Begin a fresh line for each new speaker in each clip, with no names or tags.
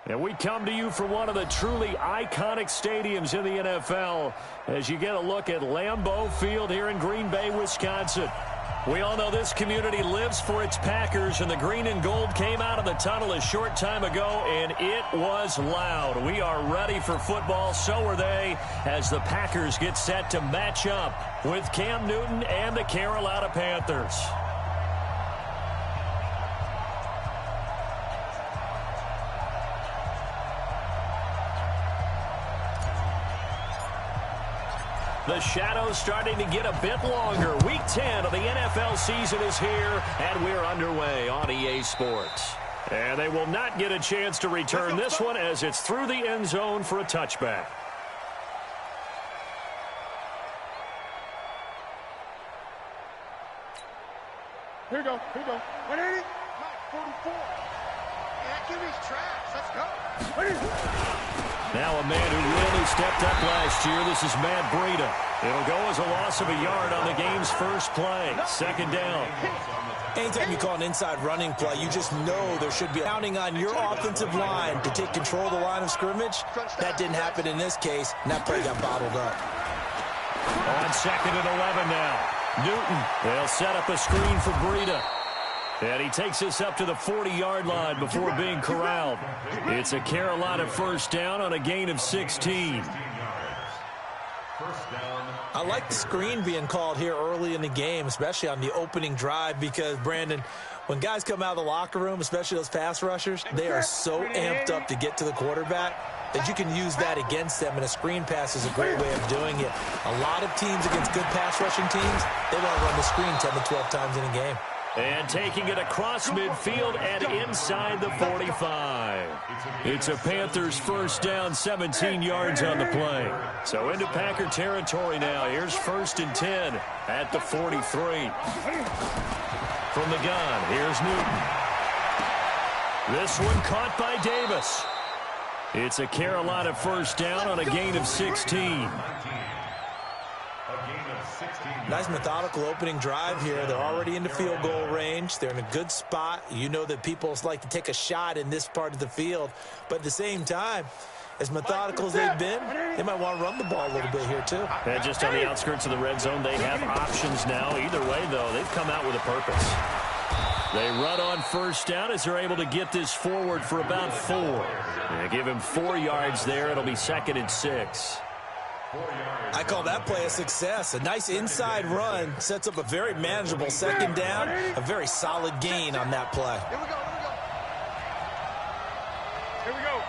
And we come to you from one of the truly iconic stadiums in the NFL as you get a look at Lambeau Field here in Green Bay, Wisconsin. We all know this community lives for its Packers, and the green and gold came out of the tunnel a short time ago, and it was loud. We are ready for football, so are they, as the Packers get set to match up with Cam Newton and the Carolina Panthers. The shadow's starting to get a bit longer. Week 10 of the NFL season is here, and we're underway on EA Sports. And they will not get a chance to return this one as it's through the end zone for a touchback.
Here we go. 180. 44. Yeah, give me trash. Let's go.
Now a man who really stepped up last year. This is Matt Breida. It'll go as a loss of a yard on the game's first play. Second down.
Anytime you call an inside running play, you just know there should be counting on your offensive line to take control of the line of scrimmage. That didn't happen in this case, and that play got bottled up.
On second and 11 now. Newton. They'll set up a screen for Breida. And he takes us up to the 40-yard line before being corralled. It's a Carolina first down on a gain of 16.
I like the screen being called here early in the game, especially on the opening drive, because, Brandon, when guys come out of the locker room, especially those pass rushers, they are so amped up to get to the quarterback that you can use that against them, and a screen pass is a great way of doing it. A lot of teams against good pass rushing teams, they want to run the screen 10 to 12 times in a game.
And taking it across midfield and inside the 45. It's a Panthers first down, 17 yards on the play. So into Packer territory now. Here's first and 10 at the 43. From the gun, here's Newton. This one caught by Davis. It's a Carolina first down on a gain of 16.
Nice methodical opening drive here. They're already into field goal range. They're in a good spot. You know that people like to take a shot in this part of the field. But at the same time, as methodical as they've been, they might want to run the ball a little bit here too.
And just on the outskirts of the red zone, they have options now. Either way, though, they've come out with a purpose. They run on first down as they're able to get this forward for about 4. They give him 4 yards there. It'll be second and 6.
I call that play a success. A nice inside run sets up a very manageable second down, a very solid gain on that play.
Here we go.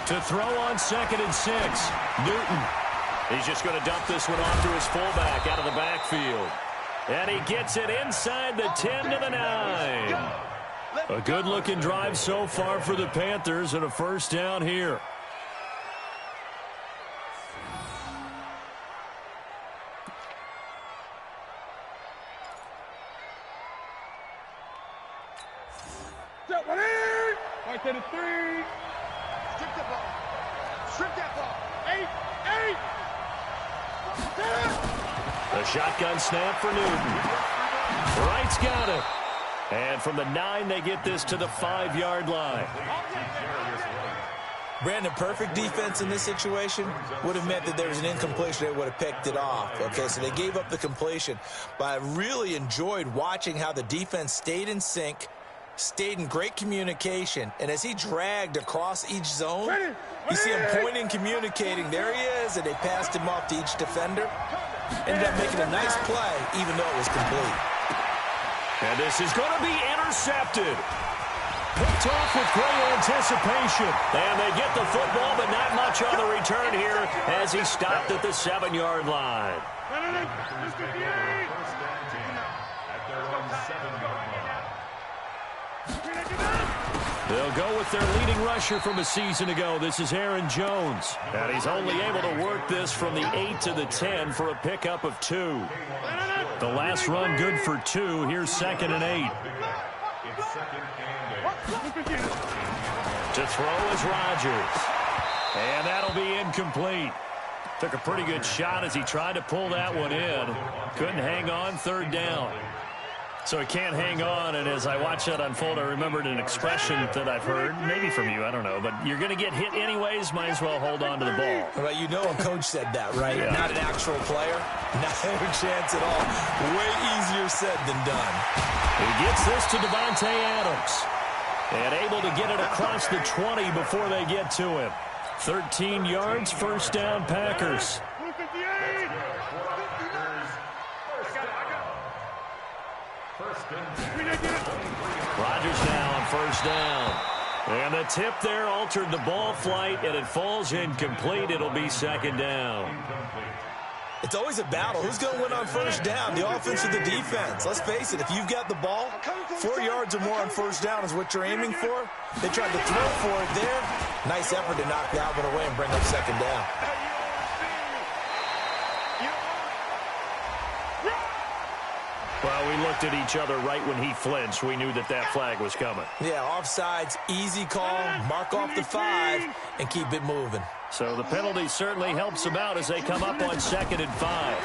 To throw on second and 6, Newton. He's just going to dump this one off to his fullback out of the backfield. And he gets it inside the 10 to the 9. A good-looking drive so far for the Panthers and a first down here.
Step 1 in. Right to the 3. Strip the ball. Strip that ball. 8.
The shotgun snap for Newton. Wright's got it. And from the 9, they get this to the 5-yard line.
Brandon, perfect defense in this situation would have meant that there was an incompletion. They would have picked it off. Okay, so they gave up the completion. But I really enjoyed watching how the defense stayed in sync, stayed in great communication. And as he dragged across each zone, you see him pointing, communicating. There he is, and they passed him off to each defender. Ended up making a nice play, even though it was complete.
And this is going to be intercepted. Picked off with great anticipation. And they get the football, but not much on the return here as he stopped at the 7-yard line. They'll go with their leading rusher from a season ago. This is Aaron Jones. And he's only able to work this from the 8 to the 10 for a pickup of 2. The last run good for 2. Here's second and 8. To throw is Rodgers. And that'll be incomplete. Took a pretty good shot as he tried to pull that one in. Couldn't hang on, third down. So he can't hang on, and as I watched that unfold, I remembered an expression that I've heard, maybe from you, I don't know, but you're going to get hit anyways, might as well hold on to the ball.
Well, you know a coach said that, right?
Yeah.
Not an actual player. Not a chance at all. Way easier said than done.
He gets this to Devontae Adams. And able to get it across the 20 before they get to him. 13 yards, first down, Packers. Rodgers now on first down. And the tip there altered the ball flight, and it falls incomplete. It'll be second down.
It's always a battle. Who's going to win on first down, the offense or the defense? Let's face it, if you've got the ball, 4 yards or more on first down is what you're aiming for. They tried to throw for it there. Nice effort to knock that one away and bring up second down.
Well, we looked at each other right when he flinched. We knew that that flag was coming.
Yeah, offsides, easy call, mark off the 5, and keep it moving.
So the penalty certainly helps them out as they come up on 2nd and 5.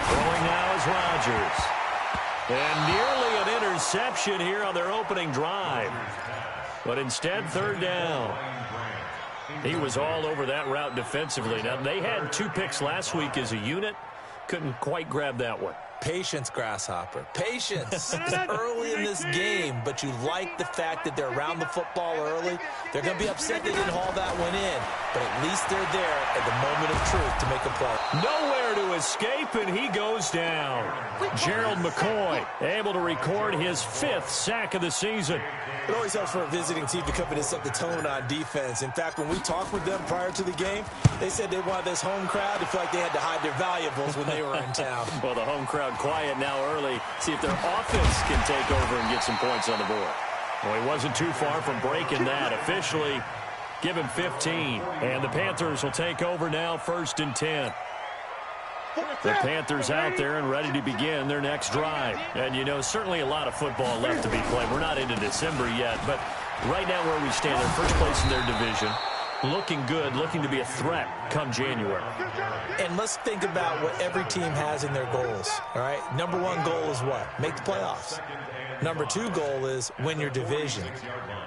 Throwing now is Rodgers. And nearly an interception here on their opening drive. But instead, third down. He was all over that route defensively. Now, they had 2 picks last week as a unit. Couldn't quite grab that one.
Patience, Grasshopper. Patience. It's early in this game, but you like the fact that they're around the football early. They're going to be upset they didn't haul that one in, but at least they're there at the moment of truth to make a play.
Nowhere to escape, and he goes down. Gerald McCoy able to record his 5th sack of the season.
It always helps for a visiting team to come in and set the tone on defense. In fact, when we talked with them prior to the game, they said they wanted this home crowd to feel like they had to hide their valuables when they were in town.
Well, the home crowd quiet now early. See if their offense can take over and get some points on the board. Well, he wasn't too far from breaking that. Officially, give him 15. And the Panthers will take over now, 1st and 10. The Panthers out there and ready to begin their next drive. And, you know, certainly a lot of football left to be played. We're not into December yet, but right now where we stand, they're first place in their division. Looking good, looking to be a threat come January.
And let's think about what every team has in their goals, all right? Number 1 goal is what? Make the playoffs. Number 2 goal is win your division.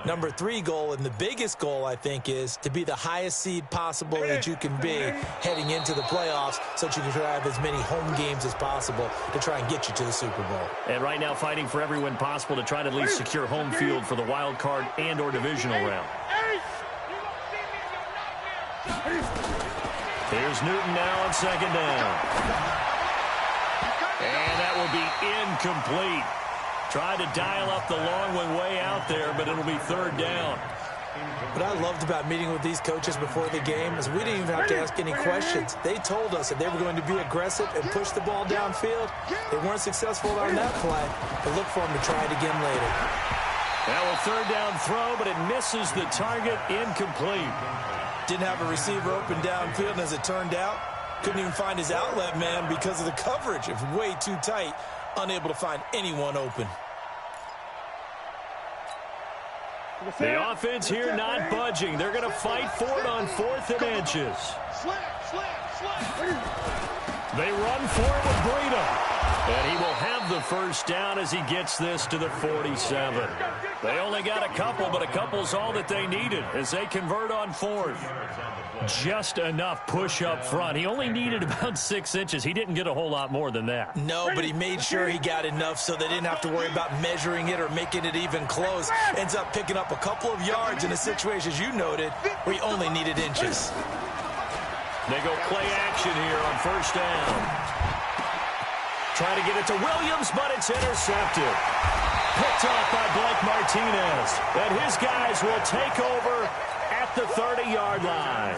Number 3 goal, and the biggest goal, I think, is to be the highest seed possible that you can be heading into the playoffs so that you can have as many home games as possible to try and get you to the Super Bowl.
And right now fighting for every win possible to try to at least secure home field for the wild card and or divisional round. Here's Newton now on 2nd down. And that will be incomplete. Tried to dial up the long one way out there, but it'll be 3rd down.
What I loved about meeting with these coaches before the game is we didn't even have to ask any questions. They told us that they were going to be aggressive and push the ball downfield. They weren't successful on that play, but look for them to try it again later.
Now a 3rd down throw, but it misses the target, incomplete.
Didn't have a receiver open downfield, and as it turned out, couldn't even find his outlet man because of the coverage. It was way too tight, unable to find anyone open.
The offense here not budging. They're going to fight for it on 4th and inches. They run for it with Breida. And he will have the first down as he gets this to the 47. They only got a couple, but a couple's all that they needed as they convert on 4th. Just enough push up front. He only needed about 6 inches. He didn't get a whole lot more than that.
No, but he made sure he got enough so they didn't have to worry about measuring it or making it even close. Ends up picking up a couple of yards in a situation, as you noted, where he only needed inches.
They go play action here on 1st down. Trying to get it to Williams, but it's intercepted. Picked off by Blake Martinez. And his guys will take over at the 30-yard line.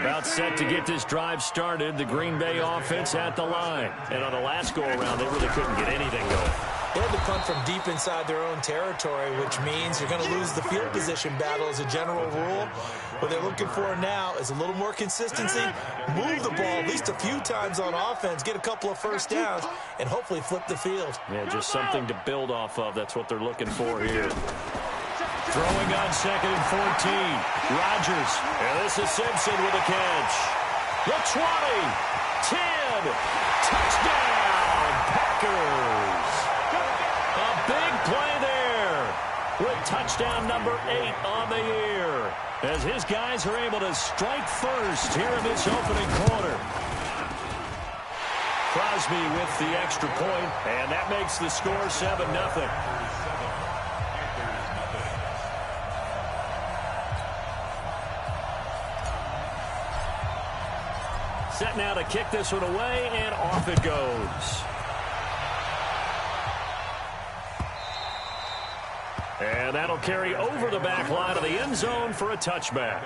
About set to get this drive started, the Green Bay offense at the line. And on the last go-around, they really couldn't get anything going.
They had to punt from deep inside their own territory, which means you're going to lose the field position battle as a general rule. What they're looking for now is a little more consistency, move the ball at least a few times on offense, get a couple of first downs, and hopefully flip the field.
Yeah, just something to build off of. That's what they're looking for here. Throwing on 2nd and 14. Rodgers. And this is Simpson with a catch. The 20. 10. Touchdown, Packers. A big play there with touchdown number 8 on the year as his guys are able to strike first here in this opening quarter. Crosby with the extra point, and that makes the score 7-0. Set now to kick this one away, and off it goes. And that'll carry over the back line of the end zone for a touchback.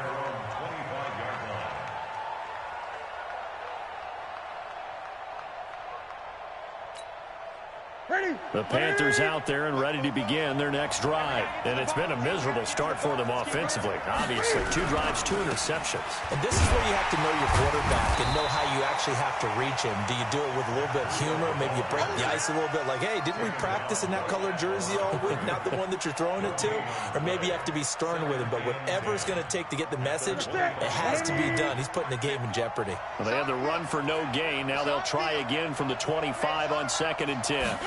The Panthers out there and ready to begin their next drive. And it's been a miserable start for them offensively. Obviously, 2 drives, 2 interceptions.
And this is where you have to know your quarterback and know how you actually have to reach him. Do you do it with a little bit of humor? Maybe you break the ice a little bit like, hey, didn't we practice in that colored jersey all week? Not the one that you're throwing it to? Or maybe you have to be stern with him. But whatever it's going to take to get the message, it has to be done. He's putting the game in jeopardy.
Well, they had the run for no gain. Now they'll try again from the 25 on 2nd and 10.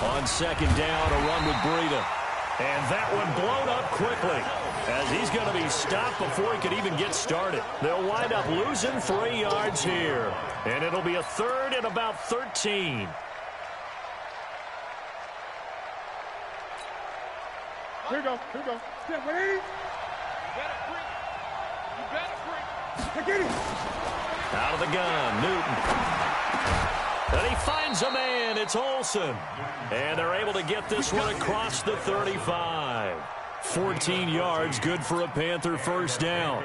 On 2nd down, a run with Breida. And that one blown up quickly as he's going to be stopped before he could even get started. They'll wind up losing 3 yards here. And it'll be a 3rd and about 13.
Here we go. Step, ready? You better bring. Get it.
Out of the gun, Newton. And he finds a man. It's Olsen. And they're able to get this one across the 35. 14 yards, good for a Panther first down.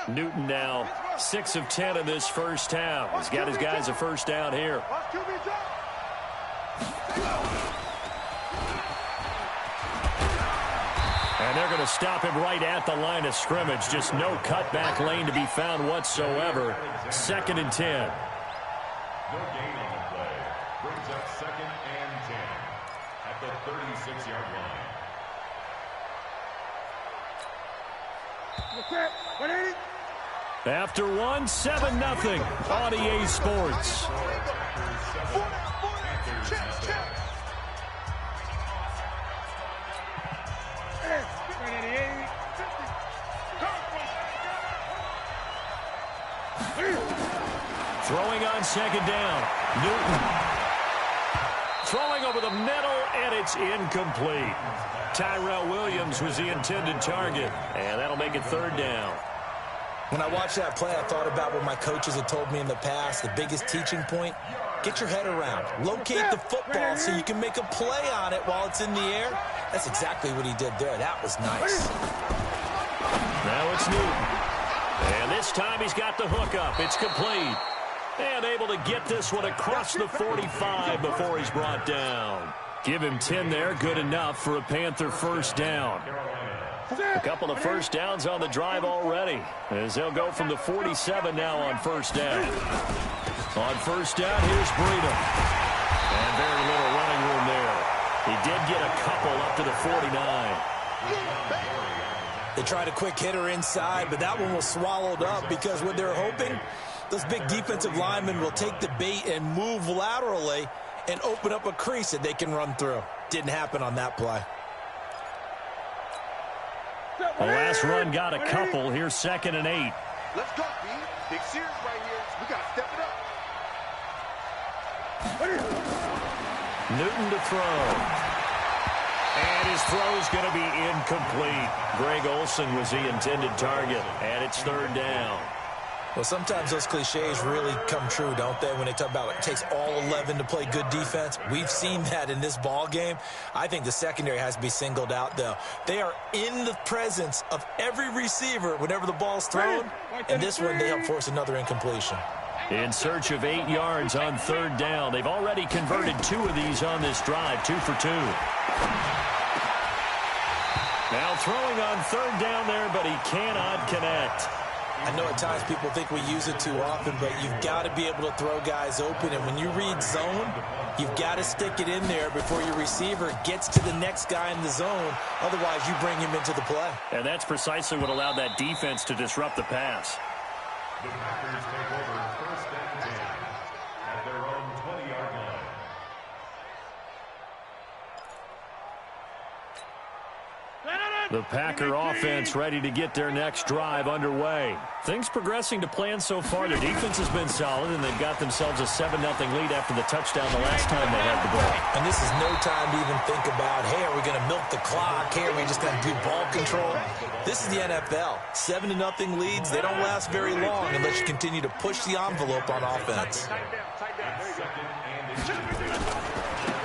Newton now 6 of 10 in this first half. He's got his guys a first down here. And they're going to stop him right at the line of scrimmage. Just no cutback lane to be found whatsoever. 2nd and 10.
No gain on the play. Brings up 2nd and 10 at the 36-yard line.
After 1, 7-0 on EA Sports. Throwing on 2nd down. Newton. Throwing over the middle, and it's incomplete. Tyrell Williams was the intended target, and that'll make it 3rd down.
When I watched that play, I thought about what my coaches had told me in the past. The biggest teaching point, get your head around. Locate the football so you can make a play on it while it's in the air. That's exactly what he did there. That was nice.
Now it's Newton. And this time he's got the hook up. It's complete. And able to get this one across the 45 before he's brought down. Give him 10 there. Good enough for a Panther first down. A couple of first downs on the drive already, as they'll go from the 47 now on first down. On first down, here's Breida. And very little running room there. He did get a couple up to the 49.
They tried a quick hitter inside, but that one was swallowed up because what they're hoping, those big defensive linemen will take the bait and move laterally and open up a crease that they can run through. Didn't happen on that play.
The last run got a couple. Here's 2nd and 8.
Let's go, B. Big series right here. We got to step it up.
Newton to throw. And his throw's going to be incomplete. Greg Olsen was the intended target, and it's 3rd down.
Well, sometimes those cliches really come true, don't they, when they talk about it takes all 11 to play good defense. We've seen that in this ball game. I think the secondary has to be singled out, though. They are in the presence of every receiver whenever the ball's thrown, and this one they help force another incompletion.
In search of 8 yards on 3rd down. They've already converted 2 of these on this drive, 2 for 2. Now throwing on 3rd down there, but he cannot connect.
I know at times people think we use it too often, but you've got to be able to throw guys open. And when you read zone, you've got to stick it in there before your receiver gets to the next guy in the zone. Otherwise, you bring him into the play.
And that's precisely what allowed that defense to disrupt the pass.
The Packers take over 1st and 10 at their own 20-yard line.
The Packer offense ready to get their next drive underway. Things progressing to plan so far. Their defense has been solid, and they've got themselves a 7-0 lead after the touchdown the last time they had the ball.
And this is no time to even think about, hey, are we going to milk the clock? Hey, are we just going to do ball control? This is the NFL. 7-0 leads, they don't last very long unless you continue to push the envelope on offense.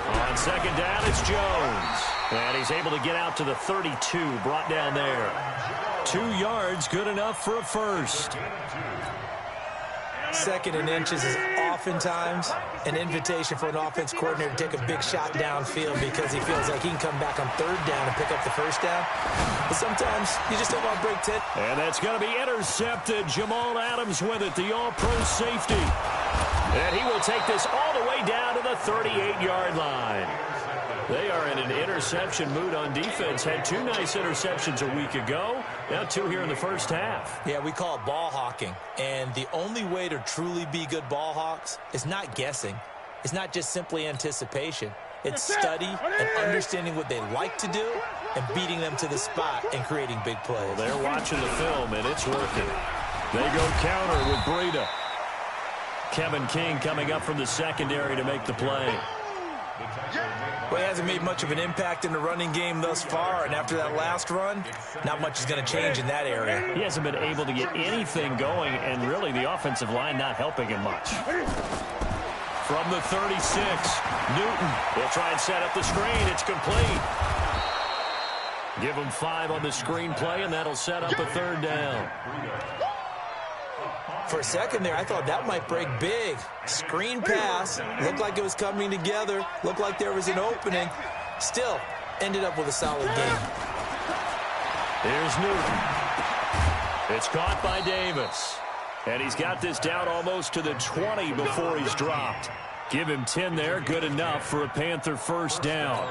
On 2nd down, it's Jones. And he's able to get out to the 32, brought down there. 2 yards, good enough for a first.
2nd and inches is oftentimes an invitation for an offense coordinator to take a big shot downfield because he feels like he can come back on 3rd down and pick up the first down. But sometimes you just don't want to break 10.
And that's going to be intercepted. Jamal Adams with it, the all-pro safety. And he will take this all the way down to the 38-yard line. They are in an interception mood on defense. Had 2 nice interceptions a week ago. Now 2 here in the first half.
Yeah, we call it ball hawking. And the only way to truly be good ball hawks is not guessing. It's not just simply anticipation. It's study and understanding what they like to do and beating them to the spot and creating big plays.
Well, they're watching the film, and it's working. They go counter with Breida. Kevin King coming up from the secondary to make the play.
Well, he hasn't made much of an impact in the running game thus far, and after that last run, not much is going to change in that area.
He hasn't been able to get anything going, and really the offensive line not helping him much. From the 36, Newton will try and set up the screen. It's complete. Give him 5 on the screen play, and that'll set up a 3rd down.
For a second there, I thought that might break big. Screen pass. Looked like it was coming together. Looked like there was an opening. Still, ended up with a solid game.
Here's Newton. It's caught by Davis. And he's got this down almost to the 20 before he's dropped. Give him 10 there. Good enough for a Panther first down.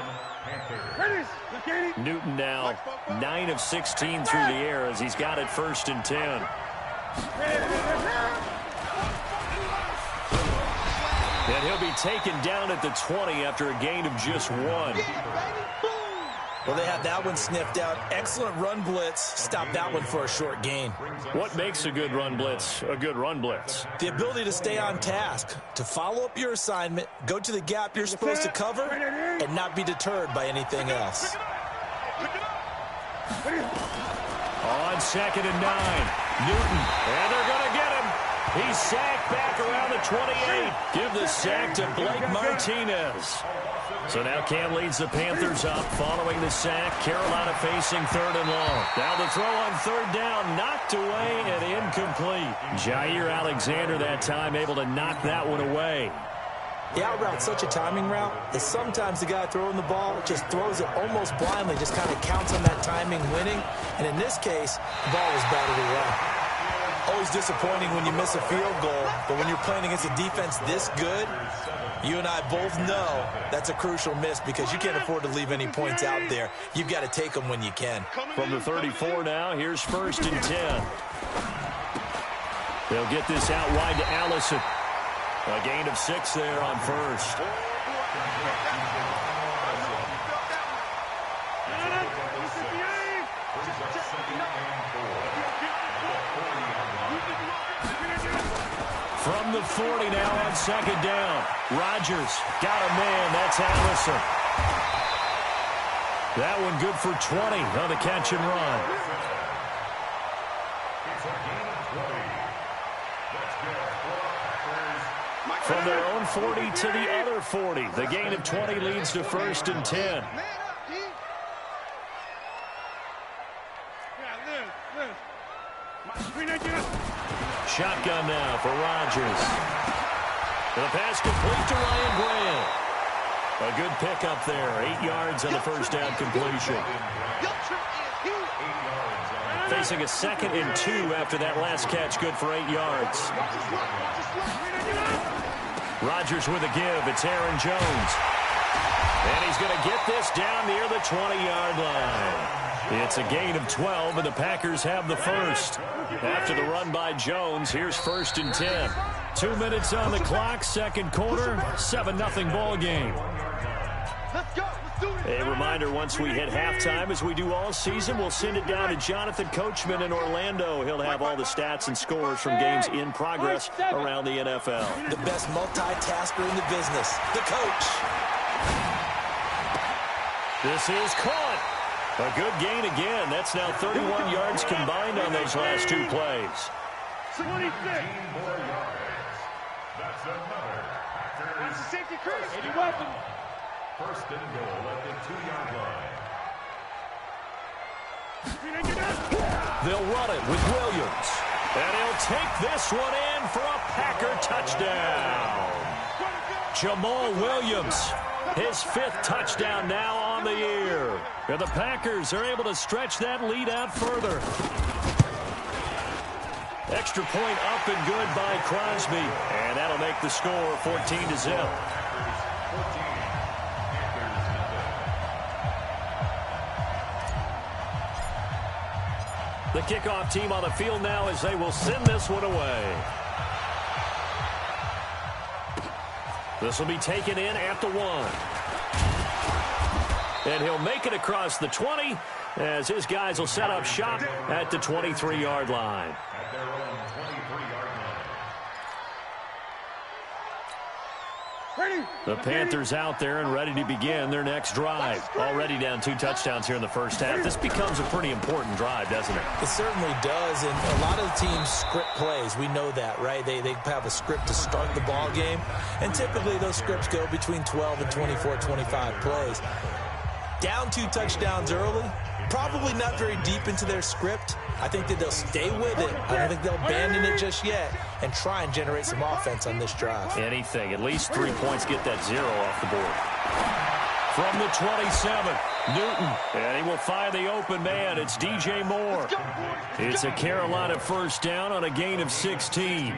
Newton now 9 of 16 through the air as he's got it 1st and 10. And he'll be taken down at the 20 after a gain of just 1.
Well, they had that one sniffed out. Excellent run blitz. Stopped that one for a short gain.
What makes a good run blitz a good run blitz?
The ability to stay on task, to follow up your assignment, go to the gap you're supposed to cover, and not be deterred by anything else.
On 2nd and 9, Newton, and they're going to get him. He's sacked back around the 28. Give the sack to Blake Martinez. So now Cam leads the Panthers up following the sack. Carolina facing 3rd and long. Now the throw on 3rd down, knocked away and incomplete. Jair Alexander that time able to knock that one away.
The out route's such a timing route that sometimes the guy throwing the ball just throws it almost blindly, just kind of counts on that timing winning. And in this case, the ball was batted away. Always disappointing when you miss a field goal, but when you're playing against a defense this good, you and I both know that's a crucial miss because you can't afford to leave any points out there. You've got to take them when you can.
From the 34 now, here's 1st and 10. They'll get this out wide to Allison. A gain of 6 there on 1st. From the 40 now on 2nd down. Rodgers got a man. That's Allison. That one good for 20 on the catch and run. From their own 40 to the other 40. The gain of 20 leads to 1st and 10. Shotgun now for Rodgers. The pass complete to Ryan Grant. A good pickup there. 8 yards on the first down completion. Facing a 2nd and 2 after that last catch. Good for 8 yards. Rodgers with a give. It's Aaron Jones. And he's going to get this down near the 20-yard line. It's a gain of 12, and the Packers have the first. After the run by Jones, here's 1st and 10. 2 minutes on the clock, 2nd quarter, 7-0 ball game. A reminder, once we hit halftime, as we do all season, we'll send it down to Jonathan Coachman in Orlando. He'll have all the stats and scores from games in progress around the NFL.
The best multitasker in the business, the coach.
This is caught. A good gain again. That's now 31 yards combined on those last 2 plays.
26.
More yards. That's another Packers.
Safety Chris. 81.
1st and goal at the 2-yard line.
They'll run it with Williams. And he'll take this one in for a Packer touchdown. Jamal Williams, his 5th touchdown now on the year. And the Packers are able to stretch that lead out further. Extra point up and good by Crosby. And that'll make the score 14-0. The kickoff team on the field now as they will send this one away. This will be taken in at the 1. And he'll make it across the 20 as his guys will set up shop at the 23-yard line.
At their own 23-yard line.
The Panthers out there and ready to begin their next drive. Already down 2 touchdowns here in the first half. This becomes a pretty important drive, doesn't it?
It certainly does, and a lot of the teams script plays. We know that, right? They have a script to start the ball game, and typically those scripts go between 12 and 24, 25 plays. Down 2 touchdowns early, probably not very deep into their script. I think that they'll stay with it. I don't think they'll abandon it just yet and try and generate some offense on this drive.
Anything. At least 3 points, get that 0 off the board. From the 27, Newton. And he will find the open man. It's DJ Moore. It's a Carolina first down on a gain of 16.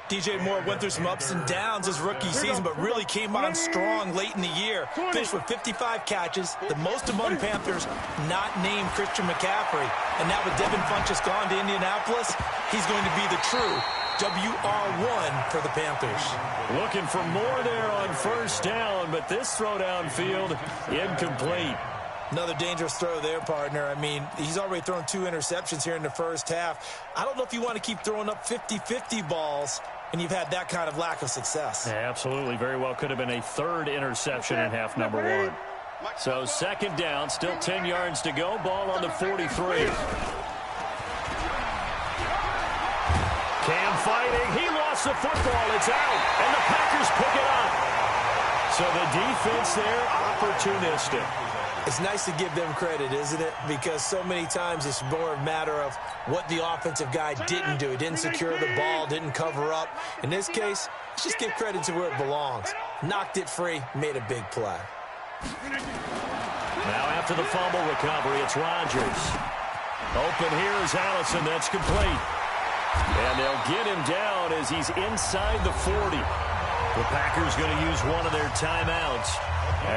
DJ Moore went through some ups and downs his rookie season, but really came on strong late in the year. Finished with 55 catches, the most among Panthers not named Christian McCaffrey. And now with Devin Funchess gone to Indianapolis, he's going to be the true WR1 for the Panthers.
Looking for more there on first down, but this throw downfield incomplete.
Another dangerous throw there, partner. I mean, he's already thrown 2 interceptions here in the first half. I don't know if you want to keep throwing up 50-50 balls, and you've had that kind of lack of success.
Yeah, absolutely. Very well could have been a 3rd interception in half number 1. So 2nd down, still 10 yards to go. Ball on the 43. Cam fighting. He lost the football. It's out, and the Packers pick it up. So the defense there, opportunistic.
It's nice to give them credit, isn't it? Because so many times it's more a matter of what the offensive guy didn't do. He didn't secure the ball, didn't cover up. In this case, let's just give credit to where it belongs. Knocked it free, made a big play.
Now after the fumble recovery, it's Rodgers. Open here is Allison. That's complete. And they'll get him down as he's inside the 40. The Packers going to use one of their timeouts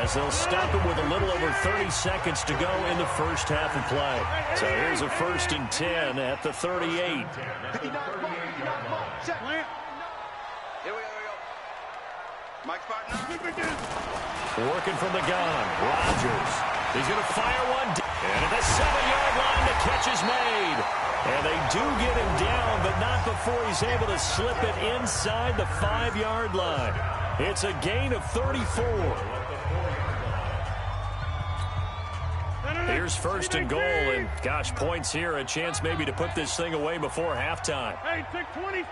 as they'll stop him with a little over 30 seconds to go in the first half of play. So here's a 1st and 10 at the 38.
Here we go. Mike's partner.
Working from the gun, Rodgers. He's going to fire one. And at the 7-yard line, the catch is made. And they do get him down, but not before he's able to slip it inside the 5-yard line. It's a gain of 34. Here's 1st and goal, and gosh, points here, a chance maybe to put this thing away before halftime.
Hey, 626.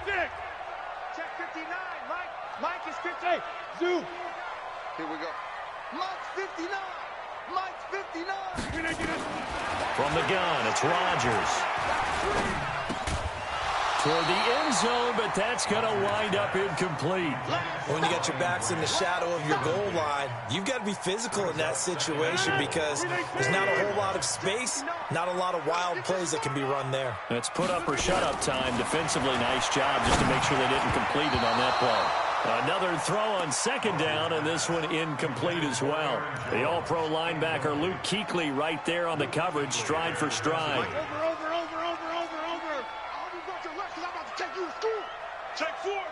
Check 15. 59. Mike is 50. Hey, Zoo. Here we go. Mike's 59. Mike's 59.
From the gun, it's Rodgers. Toward the end zone, but that's going to wind up incomplete.
When you got your backs in the shadow of your goal line, you've got to be physical in that situation because there's not a whole lot of space, not a lot of wild plays that can be run there.
It's put up or shut up time. Defensively, nice job just to make sure they didn't complete it on that play. Another throw on second down, and this one incomplete as well. The all-pro linebacker Luke Kuechly right there on the coverage, stride for stride.
Over. Take four.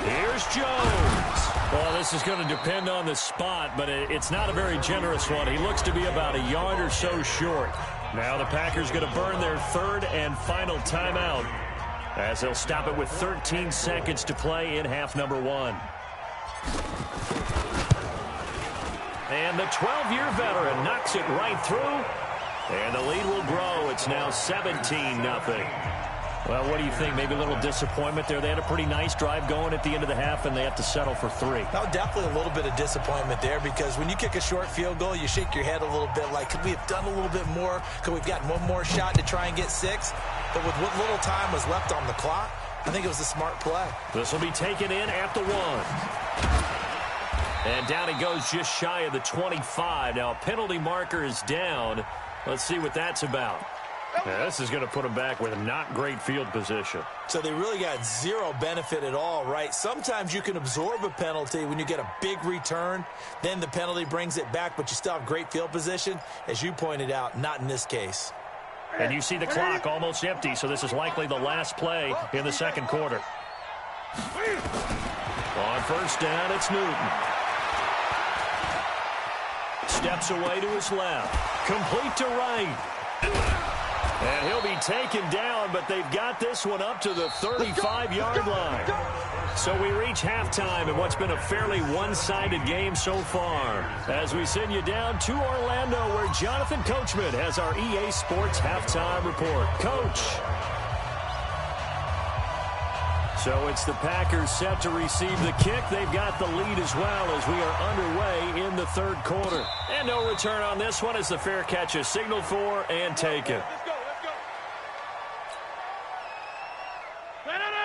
Here's Jones. Well, this is going to depend on the spot, but it's not a very generous one. He looks to be about a yard or so short. Now the Packers going to burn their third and final timeout as they'll stop it with 13 seconds to play in half number one. And the 12-year veteran knocks it right through, and the lead will grow. It's now 17-0. Well, what do you think? Maybe a little disappointment there. They had a pretty nice drive going at the end of the half, and they have to settle for 3.
Well, definitely a little bit of disappointment there because when you kick a short field goal, you shake your head a little bit like, could we have done a little bit more? Could we have gotten one more shot to try and get 6? But with what little time was left on the clock, I think it was a smart play.
This will be taken in at the 1. And down he goes just shy of the 25. Now, a penalty marker is down. Let's see what that's about. Yeah, this is going to put them back with not great field position.
So they really got zero benefit at all, right? Sometimes you can absorb a penalty when you get a big return. Then the penalty brings it back, but you still have great field position. As you pointed out, not in this case.
And you see the clock almost empty, so this is likely the last play in the second quarter. On first down, it's Newton. Steps away to his left. Complete to right. And he'll be taken down, but they've got this one up to the 35-yard line. So we reach halftime in what's been a fairly one-sided game so far. As we send you down to Orlando, where Jonathan Coachman has our EA Sports halftime report. Coach. So it's the Packers set to receive the kick. They've got the lead as well as we are underway in the third quarter. And no return on this one as the fair catch is signaled for and taken.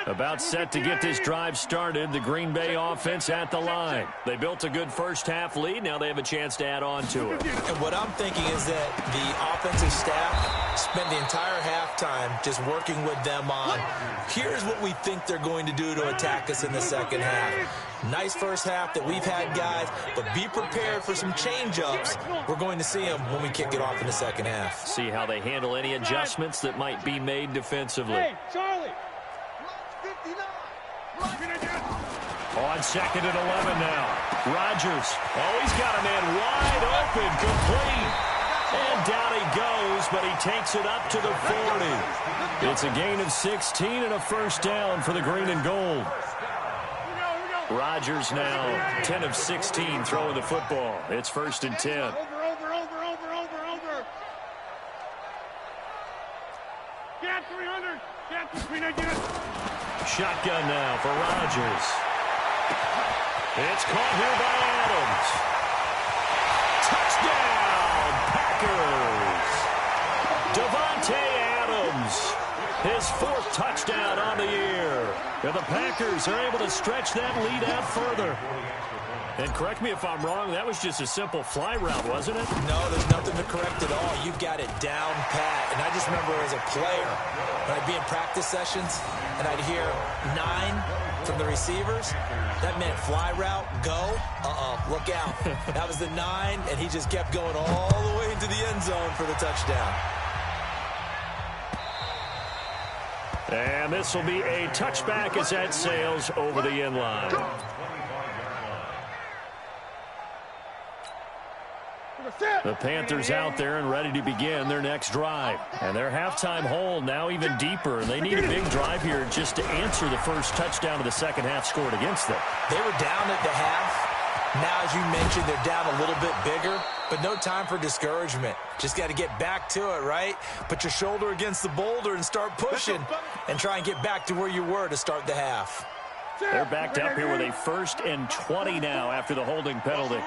About set to get this drive started, the Green Bay offense at the line. They built a good first-half lead. Now they have a chance to add on to it.
And what I'm thinking is that the offensive staff spent the entire halftime just working with them on, here's what we think they're going to do to attack us in the second half. Nice first half that we've had, guys, but be prepared for some change-ups. We're going to see them when we kick it off in the second half.
See how they handle any adjustments that might be made defensively.
Hey, Charlie.
On second and 11 now. Rodgers. Oh, he's got a man wide open, complete. And down he goes, but he takes it up to the 40. It's a gain of 16 and a first down for the green and gold. Rodgers now 10 of 16 throwing the football. It's first and 10.
Over. Get 300. Get.
Shotgun now for Rodgers. It's caught here by Adams. Touchdown, Packers. Davante Adams, his 4th touchdown on the year. And the Packers are able to stretch that lead out further. And correct me if I'm wrong, that was just a simple fly route, wasn't it?
No, there's nothing to correct at all. You've got it down pat. And I just remember as a player, when I'd be in practice sessions, and I'd hear 9 from the receivers, that meant fly route, go, look out. That was the 9, and he just kept going all the way into the end zone for the touchdown.
And this will be a touchback as that sails over the end line. The Panthers out there and ready to begin their next drive. And their halftime hole now even deeper. And they need a big drive here just to answer the first touchdown of the second half scored against them.
They were down at the half, Now, as you mentioned, they're down a little bit bigger, but no time for discouragement. Just got to get back to it, right? Put your shoulder against the boulder and start pushing and try and get back to where you were to start the half.
They're backed up here with a 1st and 20 now after the holding penalty.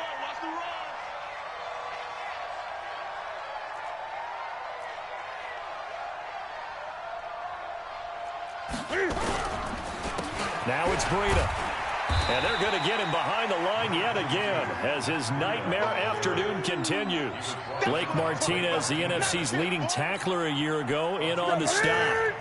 Now it's Breida. And they're going to get him behind the line yet again as his nightmare afternoon continues. Blake Martinez, the NFC's leading tackler a year ago, in on the stop.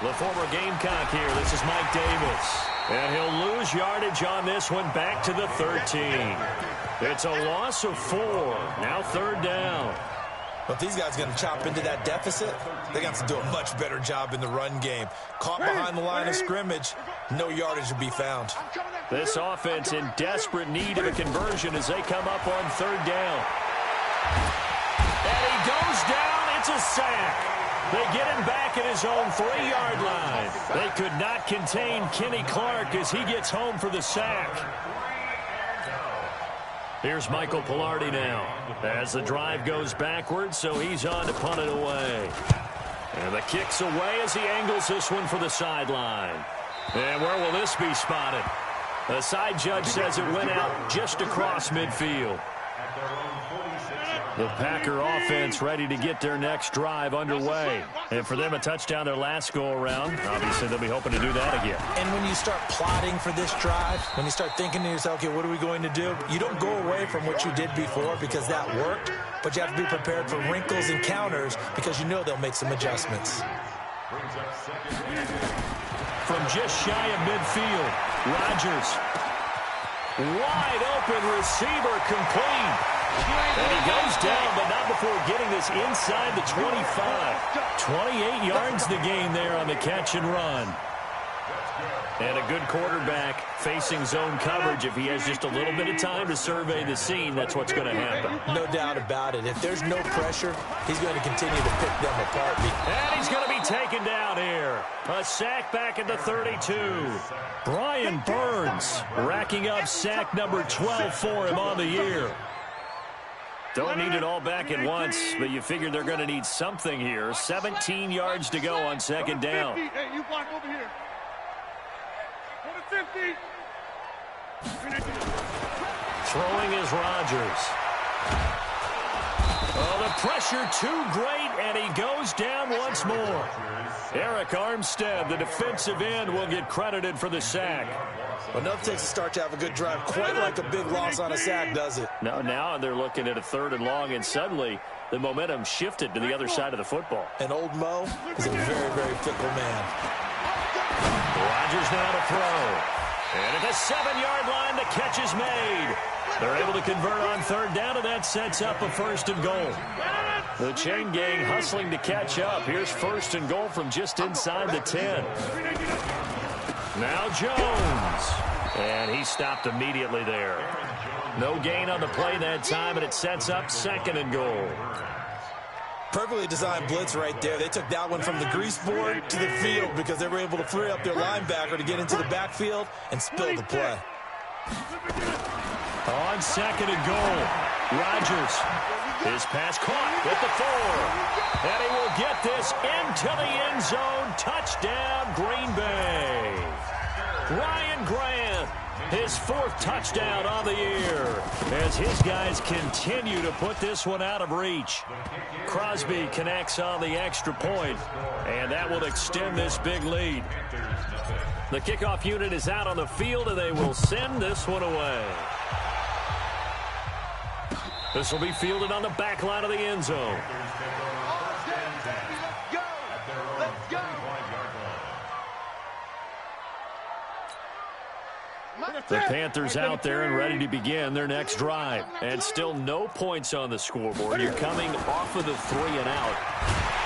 The former Gamecock here. This is Mike Davis. And he'll lose yardage on this one back to the 13. It's a loss of 4. Now 3rd down.
But these guys are going to chop into that deficit. They got to do a much better job in the run game. Caught behind the line of scrimmage, no yardage to be found.
This offense in desperate need of a conversion as they come up on 3rd down. And he goes down. It's a sack. They get him back at his own 3-yard line. They could not contain Kenny Clark as he gets home for the sack. Here's Michael Pilardi now as the drive goes backwards, so he's on to punt it away. And the kick's away as he angles this one for the sideline. And where will this be spotted? The side judge says it went out just across midfield. The Packer offense ready to get their next drive underway. And for them, a touchdown their last go-around. Obviously, they'll be hoping to do that again.
And when you start plotting for this drive, when you start thinking to yourself, okay, what are we going to do? You don't go away from what you did before because that worked, but you have to be prepared for wrinkles and counters because you know they'll make some adjustments.
From just shy of midfield, Rodgers. Wide open receiver, complete. And he goes down, but not before getting this inside the 25. 28 yards the gain there on the catch and run. And a good quarterback facing zone coverage. If he has just a little bit of time to survey the scene, that's what's going to happen.
No doubt about it. If there's no pressure, he's going to continue to pick them apart.
And he's going to be taken down here. A sack back at the 32. Brian Burns racking up sack number 12 for him on the year. Don't need it all back at once, but you figure they're going to need something here. 17 yards to go on 2nd down.
Hey, you block over here. Go to 50.
Throwing is Rodgers. Oh, the pressure too great, and he goes down once more. Eric Armstead, the defensive end, will get credited for the sack.
Well, nothing takes a start to have a good drive quite like a big loss on a sack, does it?
Now they're looking at a 3rd and long, and suddenly the momentum shifted to the other side of the football.
And old Mo is a very, very fickle man.
Rodgers now to throw. And at the 7-yard line, the catch is made. They're able to convert on 3rd down, and that sets up a 1st and goal. The chain gang hustling to catch up. Here's 1st and goal from just inside the 10. Now Jones. And he stopped immediately there. No gain on the play that time, and it sets up 2nd and goal.
Perfectly designed blitz right there. They took that one from the grease board to the field because they were able to free up their linebacker to get into the backfield and spill the play.
On 2nd and goal, Rodgers. His pass caught at the 4. And he will get this into the end zone. Touchdown, Green Bay. Ryan Grant, his 4th touchdown on the year as his guys continue to put this one out of reach. Crosby connects on the extra point, and that will extend this big lead. The kickoff unit is out on the field, and they will send this one away. This will be fielded on the back line of the end zone. The Panthers out there and ready to begin their next drive. And still no points on the scoreboard. You're coming off of the 3 and out.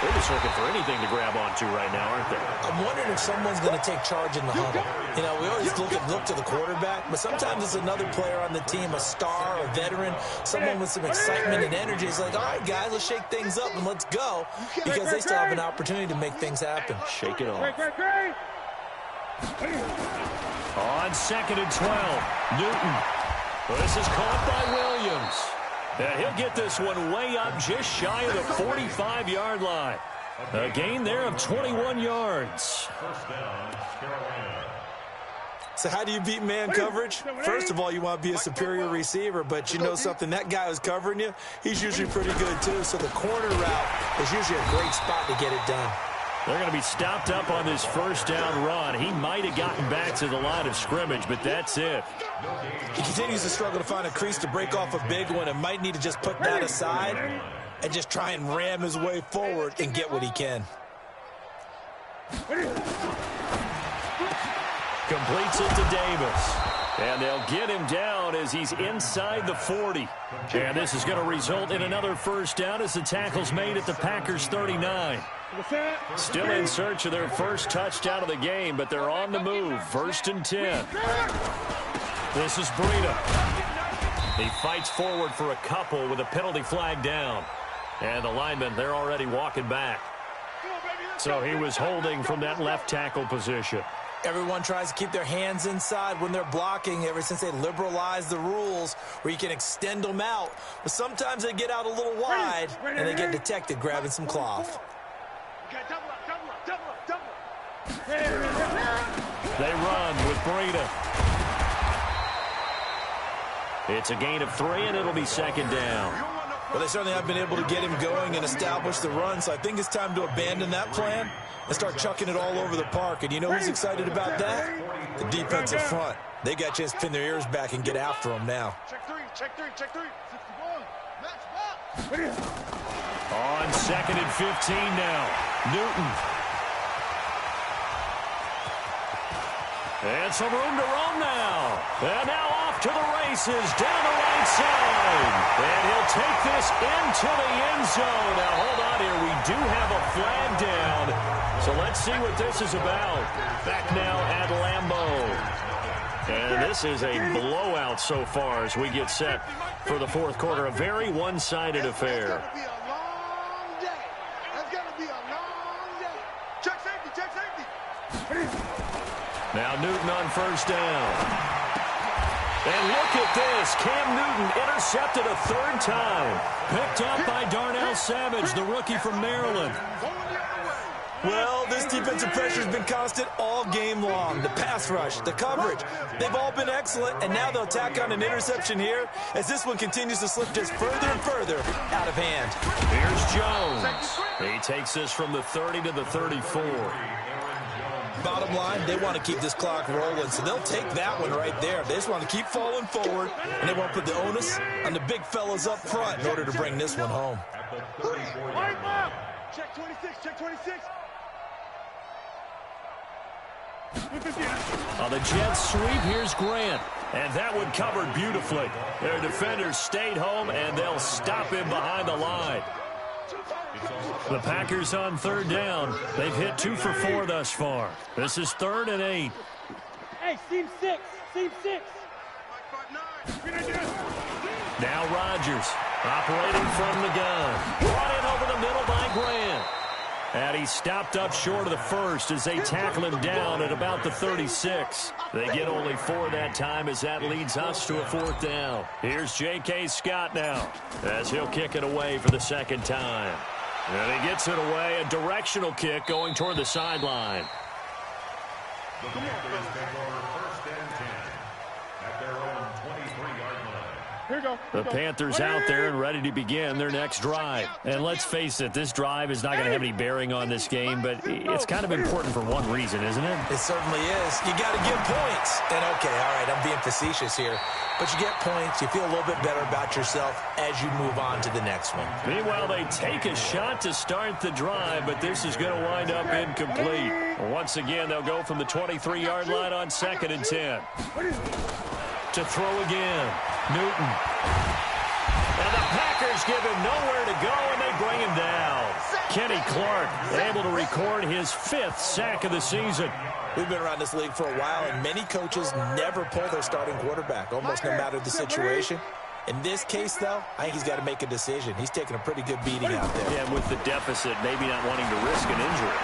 They're just looking for anything to grab onto right now, aren't they?
I'm wondering if someone's going to take charge in the huddle. You know, we always look to the quarterback, but sometimes it's another player on the team, a star, a veteran, someone with some excitement and energy. It's like, all right, guys, let's shake things up and let's go, because they still have an opportunity to make things happen.
Shake it off. On 2nd and 12, Newton. This is caught by Williams. And he'll get this one way up just shy of the 45-yard line. A gain there of 21 yards.
First down, Carolina.
So how do you beat man coverage? First of all, you want to be a superior receiver, but you know something, that guy who's covering you, he's usually pretty good too. So the corner route is usually a great spot to get it done.
They're going to be stopped up on this first down run. He might have gotten back to the line of scrimmage, but that's it.
He continues to struggle to find a crease to break off a big one and might need to just put that aside and just try and ram his way forward and get what he can.
Completes it to Davis. And they'll get him down as he's inside the 40. And this is going to result in another first down as the tackle's made at the Packers 39. Still in search of their first touchdown of the game, but they're on the move. 1st and 10. This is Breida. He fights forward for a couple with a penalty flag down. And the linemen, they're already walking back. So he was holding from that left tackle position.
Everyone tries to keep their hands inside when they're blocking ever since they liberalized the rules where you can extend them out. But sometimes they get out a little wide and they get detected grabbing some cloth.
They run with Breida. It's a gain of 3, and it'll be 2nd down.
Well, they certainly have been able to get him going and establish the run, so I think it's time to abandon that plan and start chucking it all over the park. And you know who's excited about that? The defensive front. They got a chance to pin their ears back and get after him now.
Check three. 61. Match box.
On 2nd and 15 now. Newton. And some room to roam now. And now off to the races down the right side. And he'll take this into the end zone. Now, hold on here. We do have a flag down. So let's see what this is about. Back now at Lambeau. And this is a blowout so far as we get set for the 4th quarter. A very one-sided affair.
That's going to be a long day. Check safety.
Now Newton on 1st down. And look at this. Cam Newton intercepted a 3rd time. Picked up by Darnell Savage, the rookie from Maryland.
Well, this defensive pressure has been constant all game long. The pass rush, the coverage, they've all been excellent, and now they'll tack on an interception here as this one continues to slip just further and further out of hand.
Here's Jones. He takes this from the 30 to the 34.
Bottom line, they want to keep this clock rolling, so they'll take that one right there. They just want to keep falling forward, and they want to put the onus on the big fellas up front in order to bring this one home.
Check 26.
On the Jets sweep, here's Grant. And that one covered beautifully. Their defenders stayed home, and they'll stop him behind the line. The Packers on 3rd down. They've hit 2 for 4 thus far. This is 3rd and 8.
Hey, seam 6.
Now Rodgers operating from the gun. Brought in over the middle by Grant. And he stopped up short of the 1st as they tackle him down at about the 36. They get only 4 that time as that leads us to a 4th down. Here's J.K. Scott now as he'll kick it away for the 2nd time. And he gets it away, a directional kick going toward the sideline.
The Packers take over 1st and 10 at their own 23-yard line.
Here we go.
The Panthers out there and ready to begin their next drive. And let's face it, this drive is not going to have any bearing on this game, but it's kind of important for one reason, isn't it?
It certainly is. You got to get points. And, okay, all right, I'm being facetious here. But you get points, you feel a little bit better about yourself as you move on to the next one.
Meanwhile, they take a shot to start the drive, but this is going to wind up incomplete. Once again, they'll go from the 23-yard line on 2nd and 10. To throw again, Newton. And the Packers give him nowhere to go, and they bring him down. Kenny Clark able to record his 5th sack of the season.
We've been around this league for a while, and many coaches never pull their starting quarterback, almost no matter the situation. In this case, though, I think he's got to make a decision. He's taking a pretty good beating out there.
Yeah, with the deficit, maybe not wanting to risk an injury.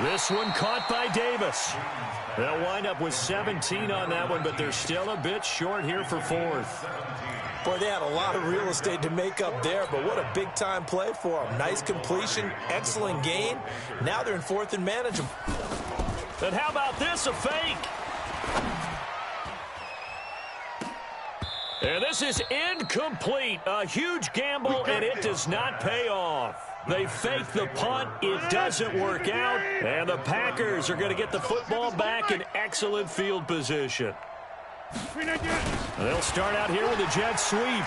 This one caught by Davis. They'll wind up with 17 on that one, but they're still a bit short here for 4th.
Boy, they had a lot of real estate to make up there, but what a big-time play for them. Nice completion, excellent gain. Now they're in 4th and manageable.
But how about this, a fake? And this is incomplete. A huge gamble, and it does not pay off. They fake the punt. It doesn't work out. And the Packers are going to get the football back in excellent field position. They'll start out here with a jet sweep.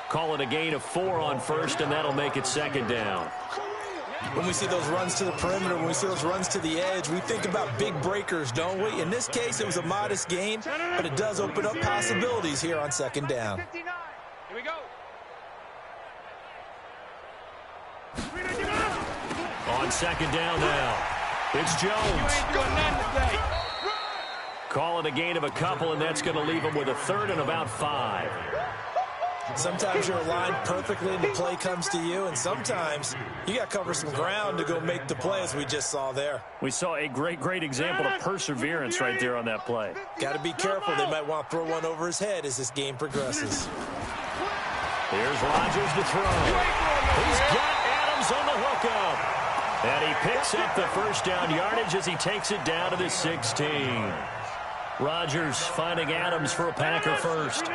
Call it a gain of 4 on 1st, and that'll make it 2nd down.
When we see those runs to the perimeter, when we see those runs to the edge, we think about big breakers, don't we? In this case, it was a modest gain, but it does open up possibilities here on 2nd down.
Here we go.
On 2nd down now, it's Jones. Call it a gain of a couple, and that's going to leave him with a 3rd and about 5.
Sometimes you're aligned perfectly and the play comes to you, and sometimes you got to cover some ground to go make the play, as we just saw there.
We saw a great example of perseverance right there on that play.
Got to be careful. They might want to throw one over his head as this game progresses.
Here's Rodgers to throw. He's got Adams on the hookup. And he picks up the 1st down yardage as he takes it down to the 16. Rodgers finding Adams for a Packer 1st.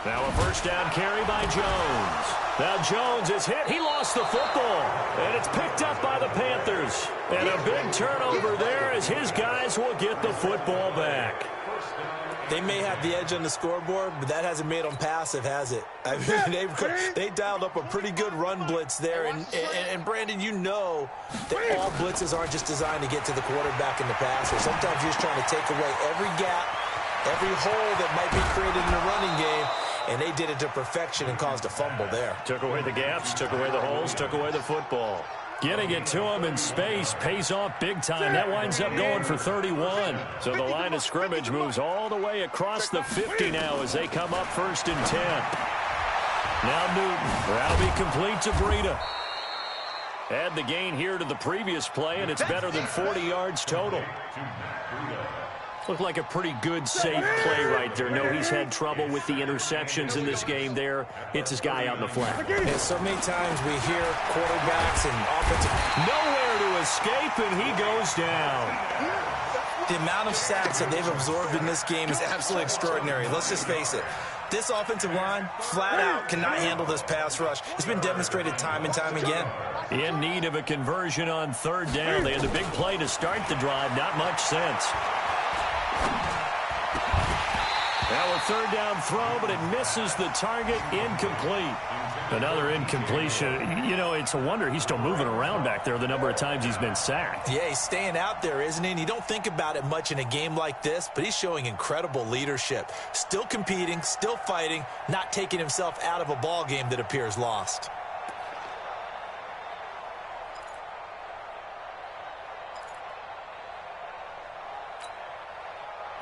Now a 1st down carry by Jones. Now Jones is hit. He lost the football. And it's picked up by the Panthers. And a big turnover there as his guys will get the football back.
They may have the edge on the scoreboard, but that hasn't made them passive, has it? I mean, they dialed up a pretty good run blitz there. And Brandon, you know that all blitzes aren't just designed to get to the quarterback and the passer. Sometimes you're just trying to take away every gap, every hole that might be created in the running game, and they did it to perfection and caused a fumble there.
Took away the gaps, took away the holes, took away the football. Getting it to him in space pays off big time. That winds up going for 31. So the line of scrimmage moves all the way across the 50 now as they come up 1st and 10. Now Newton. That'll be complete to Breida. Add the gain here to the previous play, and it's better than 40 yards total. Looked like a pretty good, safe play right there. No, he's had trouble with the interceptions in this game there. Hits his guy out in the flat.
And so many times we hear quarterbacks and offensive.
Nowhere to escape, and he goes down.
The amount of sacks that they've absorbed in this game is absolutely extraordinary. Let's just face it. This offensive line, flat out, cannot handle this pass rush. It's been demonstrated time and time again.
In need of a conversion on 3rd down. They had the big play to start the drive. Not much sense. Now a 3rd down throw, but it misses the target. Incomplete. Another incompletion. You know, it's a wonder he's still moving around back there the number of times he's been sacked.
Yeah, he's staying out there, isn't he? And you don't think about it much in a game like this, but he's showing incredible leadership. Still competing, still fighting, not taking himself out of a ball game that appears lost.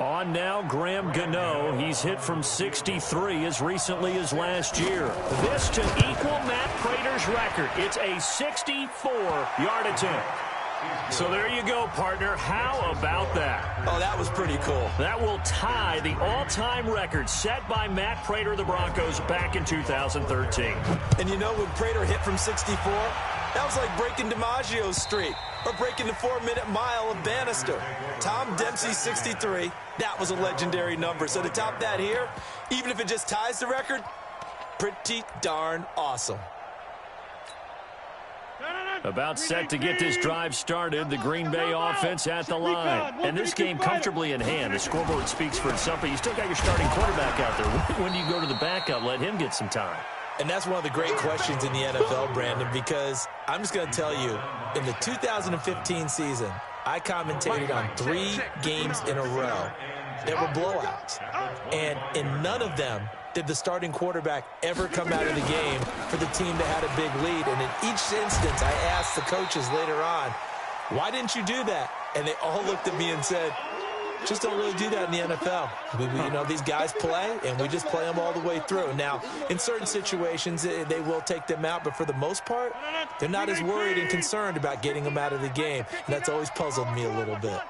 On now, Graham Gano. He's hit from 63 as recently as last year. This to equal Matt Prater's record. It's a 64-yard attempt. So there you go, partner. How about that?
Oh, that was pretty cool.
That will tie the all-time record set by Matt Prater of the Broncos back in 2013.
And you know, when Prater hit from 64, that was like breaking DiMaggio's streak or breaking the 4-minute mile of Bannister. Tom Dempsey, 63. That was a legendary number. So to top that here, even if it just ties the record, pretty darn awesome.
About set to get this drive started. The Green Bay offense at the line. And this game comfortably in hand. The scoreboard speaks for itself, but you still got your starting quarterback out there. When do you go to the backup? Let him get some time.
And that's one of the great questions in the NFL, Brandon, because I'm just going to tell you, in the 2015 season, I commentated on 3 games in a row. that were blowouts. And in none of them did the starting quarterback ever come out of the game for the team that had a big lead. And in each instance, I asked the coaches later on, why didn't you do that? And they all looked at me and said, just don't really do that in the NFL. You know, these guys play, and we just play them all the way through. Now, in certain situations, they will take them out, but for the most part, they're not as worried and concerned about getting them out of the game. And that's always puzzled me a little bit.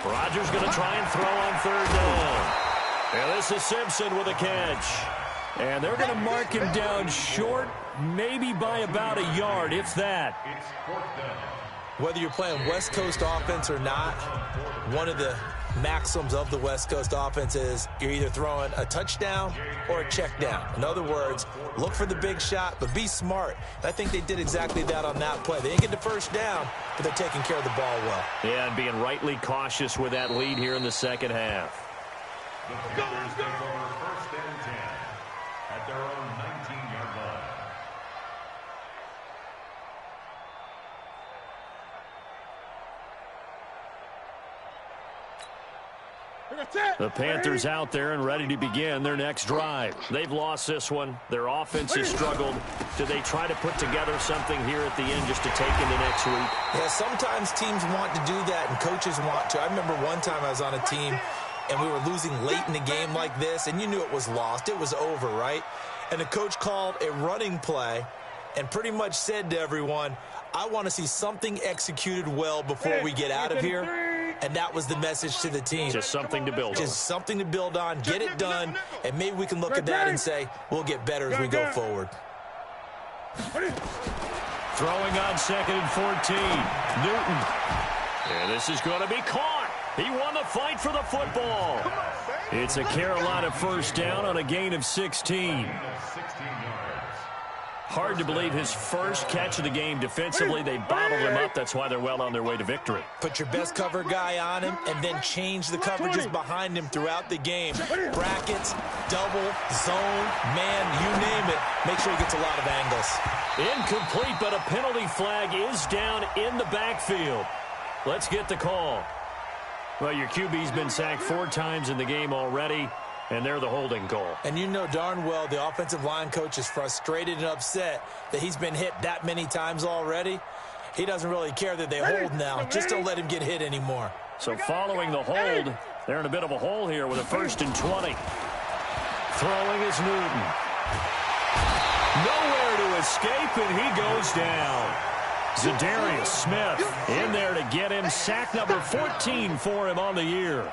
Rodgers going to try and throw on third down. And this is Simpson with a catch. And they're going to mark him down short, maybe by about a yard, if that.
It's fourth down.
Whether you're playing West Coast offense or not, one of the maxims of the West Coast offense is you're either throwing a touchdown or a check down. In other words, look for the big shot, but be smart. And I think they did exactly that on that play. They didn't get the first down, but they're taking care of the ball well.
Yeah, and being rightly cautious with that lead here in the second half.
The Packers take over first and 10 at their own 19-yard line.
The Panthers out there and ready to begin their next drive. They've lost this one. Their offense has struggled. Do they try to put together something here at the end just to take into next week?
Yeah, sometimes teams want to do that and coaches want to. I remember one time I was on a team and we were losing late in the game like this, and you knew it was lost. It was over, right? And the coach called a running play and pretty much said to everyone, I want to see something executed well before we get out of here. And that was the message to the team.
Just something to build on.
Just something to build on, get it done, and maybe we can look at that and say, we'll get better as we go forward.
Throwing on second and 14. Newton. And this is going to be caught. He won the fight for the football. It's a Carolina first down on a gain of 16. Hard to believe his first catch of the game defensively. They bottled him up. That's why they're well on their way to victory.
Put your best cover guy on him and then change the coverages behind him throughout the game. Brackets, double, zone, man, you name it. Make sure he gets a lot of angles.
Incomplete, but a penalty flag is down in the backfield. Let's get the call. Well, your QB's been sacked 4 times in the game already, and they're the holding call.
And you know darn well the offensive line coach is frustrated and upset that he's been hit that many times already. He doesn't really care that they hold now. Just don't let him get hit anymore.
So following the hold, they're in a bit of a hole here with a 1st and 20. Throwing is Newton. Nowhere to escape, and he goes down. Zadarius Smith in there to get him. Sack number 14 for him on the year.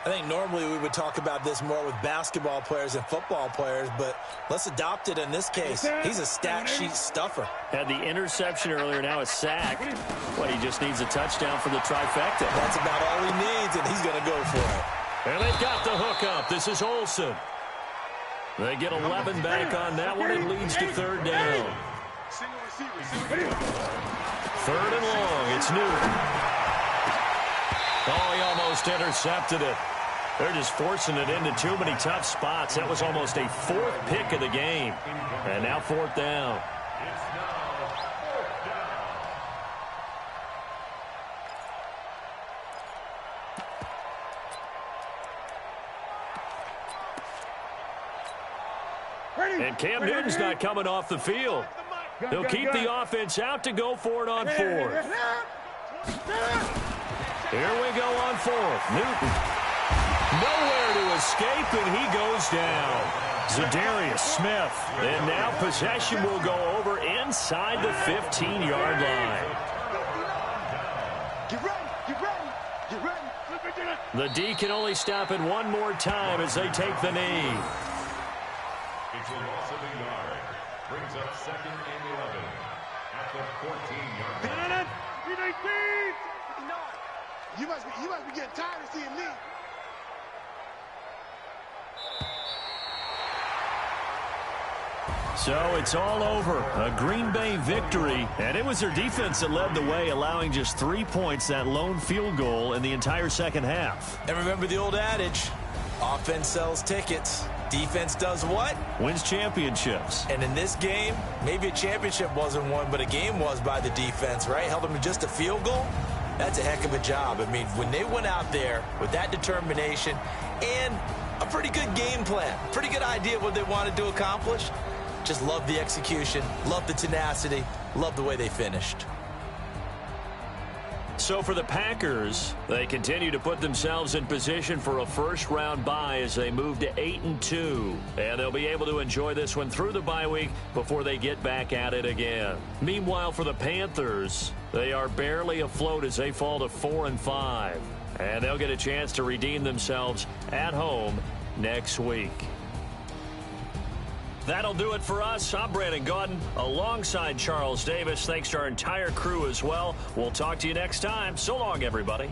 I think normally we would talk about this more with basketball players and football players, but let's adopt it in this case. He's a stat sheet stuffer.
Had the interception earlier, now a sack. Well, he just needs a touchdown for the trifecta.
That's about all he needs, and he's going to go for it.
And they've got the hook up. This is Olsen. They get 11 back on that one. It leads to 3rd down. 3rd and long. It's Newton. Oh, he almost intercepted it. They're just forcing it into too many tough spots. That was almost a 4th pick of the game. And now 4th down.
It's now 4th down.
And Cam Newton's not coming off the field. They'll keep the offense out to go for it on 4th. Here we go on 4th. Newton. Nowhere to escape, and he goes down. Zadarius Smith. And now possession will go over inside the 15-yard line.
Get ready, get ready, get ready.
The D can only stop it one more time as they take the knee.
It's a loss of a yard. Brings up 2nd and 11 at the 14-yard line.
You must be getting tired of seeing me.
So it's all over. A Green Bay victory, and it was their defense that led the way, allowing just 3 points, that lone field goal in the entire second half.
And remember the old adage, offense sells tickets. Defense does what?
Wins championships.
And in this game, maybe a championship wasn't won, but a game was by the defense, right? Held them to just a field goal. That's a heck of a job. I mean, when they went out there with that determination and a pretty good game plan, pretty good idea of what they wanted to accomplish, just love the execution, love the tenacity, love the way they finished.
So for the Packers, they continue to put themselves in position for a first-round bye as they move to 8-2. And they'll be able to enjoy this one through the bye week before they get back at it again. Meanwhile, for the Panthers, they are barely afloat as they fall to 4-5. And they'll get a chance to redeem themselves at home next week. That'll do it for us. I'm Brandon Gaudin alongside Charles Davis. Thanks to our entire crew as well. We'll talk to you next time. So long, everybody.